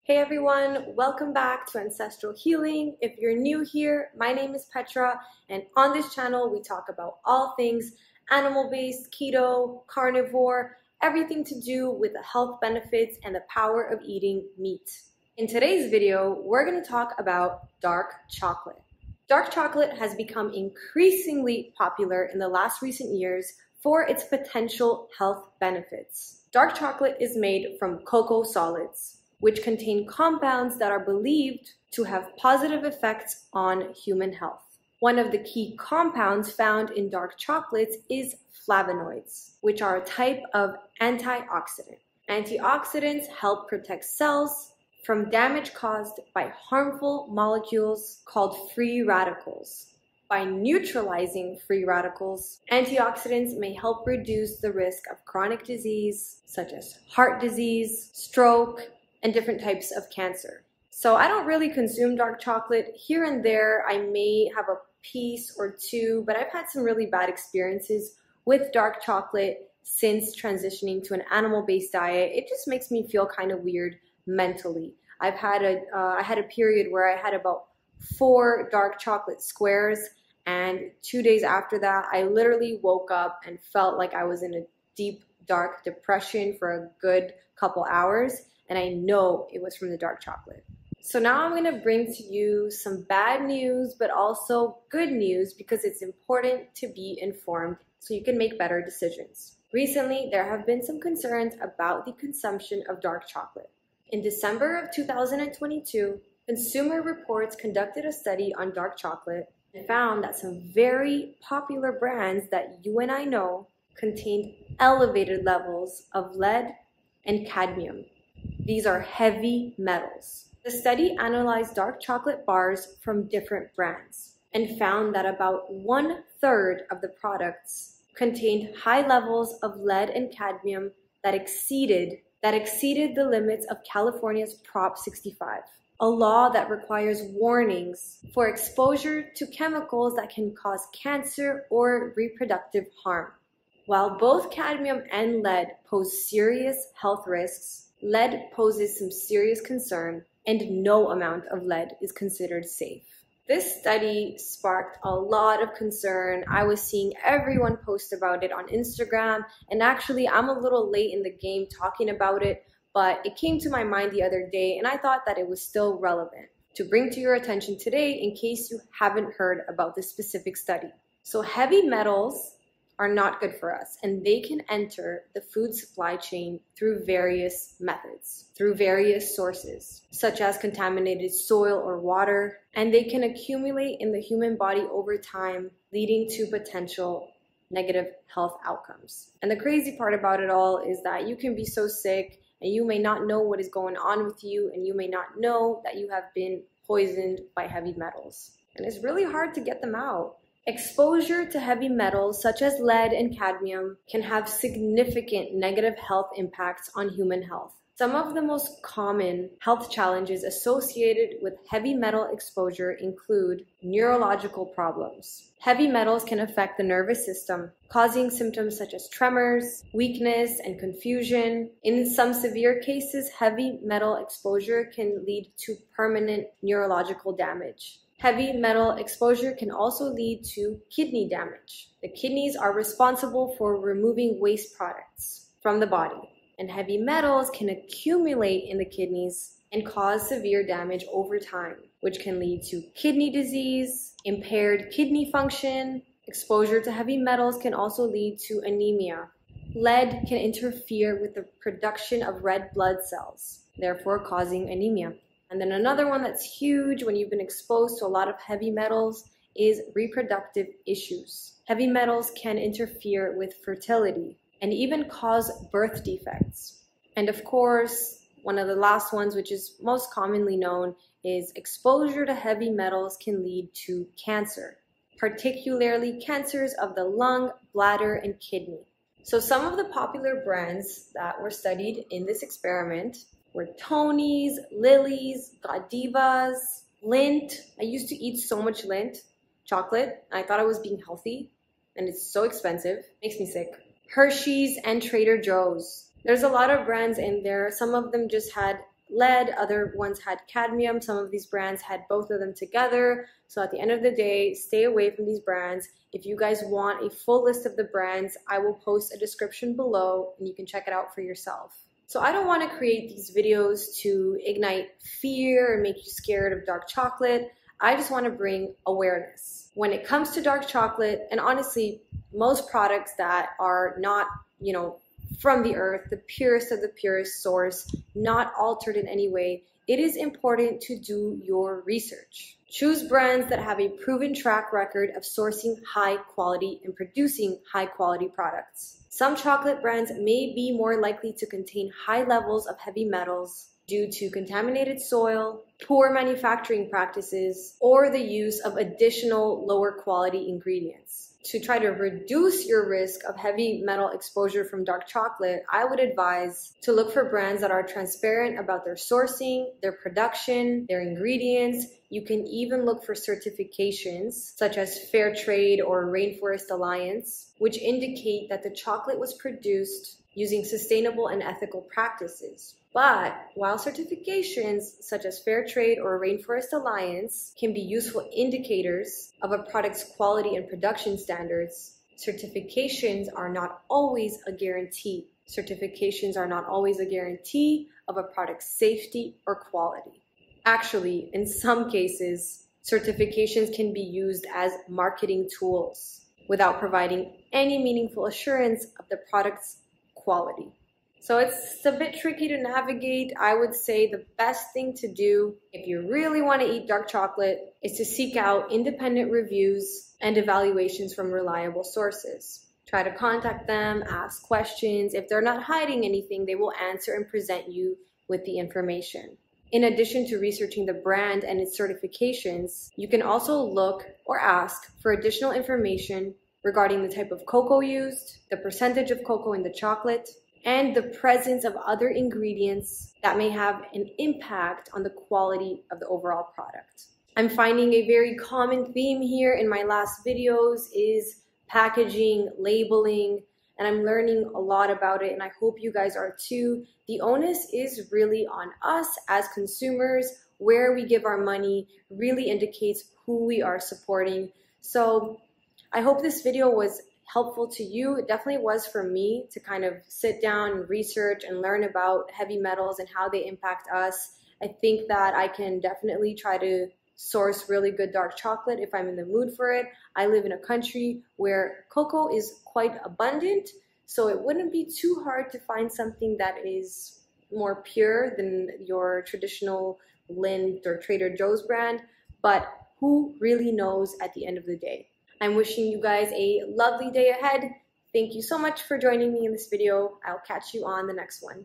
Hey everyone, welcome back to Ancestral Healing. If you're new here, my name is Petra, and on this channel we talk about all things animal-based, keto, carnivore, everything to do with the health benefits and the power of eating meat. In today's video, we're going to talk about dark chocolate. Dark chocolate has become increasingly popular in the last recent years for its potential health benefits. Dark chocolate is made from cocoa solids, which contain compounds that are believed to have positive effects on human health. One of the key compounds found in dark chocolates is flavonoids, which are a type of antioxidant. Antioxidants help protect cells from damage caused by harmful molecules called free radicals. By neutralizing free radicals, antioxidants may help reduce the risk of chronic disease, such as heart disease, stroke, and different types of cancer. So I don't really consume dark chocolate. Here and there, I may have a piece or two, but I've had some really bad experiences with dark chocolate since transitioning to an animal-based diet. It just makes me feel kind of weird mentally. I had a period where I had about 4 dark chocolate squares, and 2 days after that, I literally woke up and felt like I was in a deep, dark depression for a good couple hours. And I know it was from the dark chocolate. So now I'm gonna bring to you some bad news, but also good news because it's important to be informed so you can make better decisions. Recently, there have been some concerns about the consumption of dark chocolate. In December of 2022, Consumer Reports conducted a study on dark chocolate and found that some very popular brands that you and I know contained elevated levels of lead and cadmium. These are heavy metals. The study analyzed dark chocolate bars from different brands and found that about 1/3 of the products contained high levels of lead and cadmium that exceeded the limits of California's Prop 65, a law that requires warnings for exposure to chemicals that can cause cancer or reproductive harm. While both cadmium and lead pose serious health risks, lead poses some serious concern, and no amount of lead is considered safe. This study sparked a lot of concern. I was seeing everyone post about it on Instagram, and actually I'm a little late in the game talking about it, but it came to my mind the other day, and I thought that it was still relevant to bring to your attention today in case you haven't heard about this specific study. So heavy metals are not good for us, and they can enter the food supply chain through various methods, through various sources, such as contaminated soil or water, and they can accumulate in the human body over time, leading to potential negative health outcomes. And the crazy part about it all is that you can be so sick and you may not know what is going on with you, and you may not know that you have been poisoned by heavy metals. And it's really hard to get them out. Exposure to heavy metals such as lead and cadmium can have significant negative health impacts on human health. Some of the most common health challenges associated with heavy metal exposure include neurological problems. Heavy metals can affect the nervous system, causing symptoms such as tremors, weakness, and confusion. In some severe cases, heavy metal exposure can lead to permanent neurological damage. Heavy metal exposure can also lead to kidney damage. The kidneys are responsible for removing waste products from the body, and heavy metals can accumulate in the kidneys and cause severe damage over time, which can lead to kidney disease, impaired kidney function. Exposure to heavy metals can also lead to anemia. Lead can interfere with the production of red blood cells, therefore causing anemia. And then another one that's huge when you've been exposed to a lot of heavy metals is reproductive issues. Heavy metals can interfere with fertility and even cause birth defects. And of course, one of the last ones, which is most commonly known, is exposure to heavy metals can lead to cancer, particularly cancers of the lung, bladder, and kidney. So some of the popular brands that were studied in this experiment were Tony's, Lily's, Godivas, Lindt. I used to eat so much Lindt chocolate. I thought I was being healthy, and it's so expensive. Makes me sick. Hershey's and Trader Joe's. There's a lot of brands in there. Some of them just had lead, other ones had cadmium. Some of these brands had both of them together. So at the end of the day, stay away from these brands. If you guys want a full list of the brands, I will post a description below and you can check it out for yourself. So I don't want to create these videos to ignite fear and make you scared of dark chocolate. I just want to bring awareness. When it comes to dark chocolate, and honestly, most products that are not, from the earth, the purest of the purest source, not altered in any way, it is important to do your research. Choose brands that have a proven track record of sourcing high quality and producing high quality products. Some chocolate brands may be more likely to contain high levels of heavy metals due to contaminated soil, poor manufacturing practices, or the use of additional lower quality ingredients. To try to reduce your risk of heavy metal exposure from dark chocolate, I would advise to look for brands that are transparent about their sourcing, their production, their ingredients. You can even look for certifications such as Fair Trade or Rainforest Alliance, which indicate that the chocolate was produced using sustainable and ethical practices. But while certifications such as Fair Trade or Rainforest Alliance can be useful indicators of a product's quality and production standards, certifications are not always a guarantee. Certifications are not always a guarantee of a product's safety or quality. Actually, in some cases, certifications can be used as marketing tools without providing any meaningful assurance of the product's quality. So it's a bit tricky to navigate. I would say the best thing to do if you really want to eat dark chocolate is to seek out independent reviews and evaluations from reliable sources. Try to contact them, ask questions. If they're not hiding anything, they will answer and present you with the information. In addition to researching the brand and its certifications, you can also look or ask for additional information regarding the type of cocoa used, the percentage of cocoa in the chocolate, and the presence of other ingredients that may have an impact on the quality of the overall product. I'm finding a very common theme here in my last videos is packaging, labeling, and I'm learning a lot about it, and I hope you guys are too. The onus is really on us as consumers. Where we give our money really indicates who we are supporting. So I hope this video was helpful to you. It definitely was for me to kind of sit down and research and learn about heavy metals and how they impact us. I think that I can definitely try to source really good dark chocolate if I'm in the mood for it. I live in a country where cocoa is quite abundant, so it wouldn't be too hard to find something that is more pure than your traditional Lindt or Trader Joe's brand, but who really knows at the end of the day? I'm wishing you guys a lovely day ahead. Thank you so much for joining me in this video. I'll catch you on the next one.